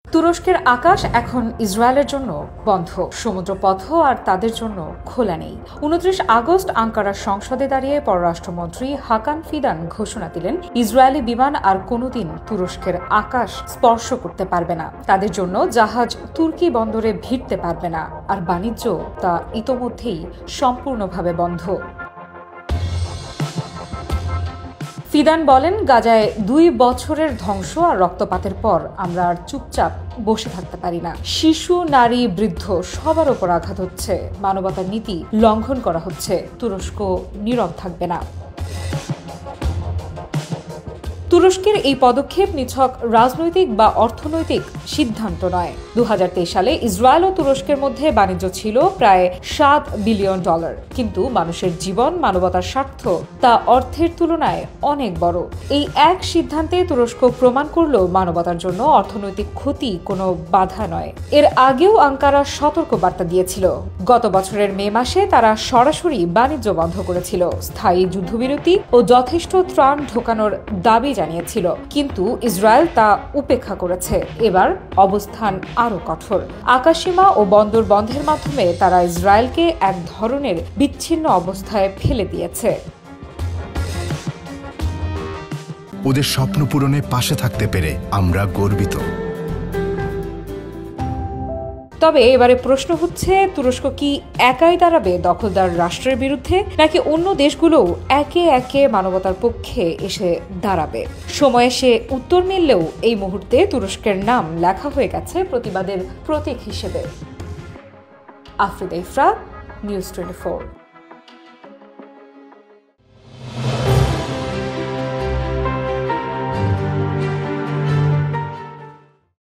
তুরস্কের আকাশ এখন ইসরায়েলের জন্য বন্ধ, সমুদ্রপথও আর তাদের জন্য খোলা নেই। ২৯ আগস্ট আঙ্কারার সংসদে দাঁড়িয়ে পররাষ্ট্রমন্ত্রী হাকান ফিদান ঘোষণা দিলেন, ইসরায়েলি বিমান আর কোনোদিন তুরস্কের আকাশ স্পর্শ করতে পারবে না। তাদের জন্য জাহাজ তুর্কি বন্দরে ভিড়তে পারবে না, আর বাণিজ্য তা ইতোমধ্যেই সম্পূর্ণভাবে বন্ধ। ফিদান বলেন, গাজায় ২ বছরের ধ্বংস আর রক্তপাতের পর আমরা আর চুপচাপ বসে থাকতে পারি না। শিশু, নারী, বৃদ্ধ সবার ওপর আঘাত হচ্ছে, মানবতার নীতি লঙ্ঘন করা হচ্ছে। তুরস্ক নীরব থাকবে না। তুরস্কের এই পদক্ষেপ নিছক রাজনৈতিক বা অর্থনৈতিক সিদ্ধান্ত নয়। ২০২৩ সালে ইসরায়েল ও তুরস্কের মধ্যে বাণিজ্য ছিল প্রায় $৭ বিলিয়ন, কিন্তু মানুষের জীবন, মানবতার স্বার্থ তা অর্থের তুলনায় অনেক বড়। এই এক সিদ্ধান্তে তুরস্ক প্রমাণ করল, মানবতার জন্য অর্থনৈতিক ক্ষতি কোনো বাধা নয়। এর আগেও আঙ্কারা সতর্ক বার্তা দিয়েছিল। গত বছরের মে মাসে তারা সরাসরি বাণিজ্য বন্ধ করেছিল, স্থায়ী যুদ্ধবিরতি ও যথেষ্ট ত্রাণ ঢোকানোর দাবি জানিয়েছিল, কিন্তু ইসরায়েল তা উপেক্ষা করেছে। এবার অবস্থান আরও কঠোর। আকাশসীমা ও বন্দর বন্ধের মাধ্যমে তারা ইসরায়েলকে এক ধরনের বিচ্ছিন্ন অবস্থায় ফেলে দিয়েছে। ওদের স্বপ্ন পূরণে পাশে থাকতে পেরে আমরা গর্বিত। তবে এবারে প্রশ্ন হচ্ছে, তুরস্ক কি একাই দাঁড়াবে দখলদার রাষ্ট্রের বিরুদ্ধে, নাকি অন্য দেশগুলোও একে একে মানবতার পক্ষে এসে দাঁড়াবে? সময়ে সে উত্তর মিললেও এই মুহূর্তে তুরস্কের নাম লেখা হয়ে গেছে প্রতিবাদের প্রতীক হিসেবে। আফরিদা ইফরা, নিউজ 24।